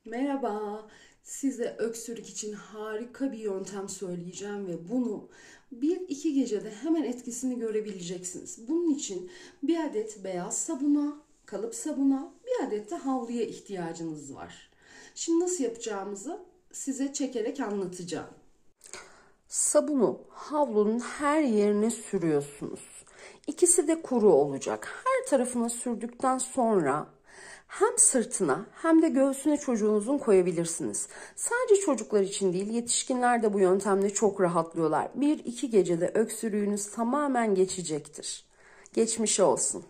Merhaba, size öksürük için harika bir yöntem söyleyeceğim ve bunu 1-2 gecede hemen etkisini görebileceksiniz. Bunun için bir adet beyaz sabuna, kalıp sabuna, bir adet de havluya ihtiyacınız var. Şimdi nasıl yapacağımızı size çekerek anlatacağım. Sabunu havlunun her yerine sürüyorsunuz. İkisi de kuru olacak. Her tarafına sürdükten sonra hem sırtına hem de göğsüne çocuğunuzun koyabilirsiniz. Sadece çocuklar için değil, yetişkinler de bu yöntemle çok rahatlıyorlar. 1-2 gecede öksürüğünüz tamamen geçecektir. Geçmiş olsun.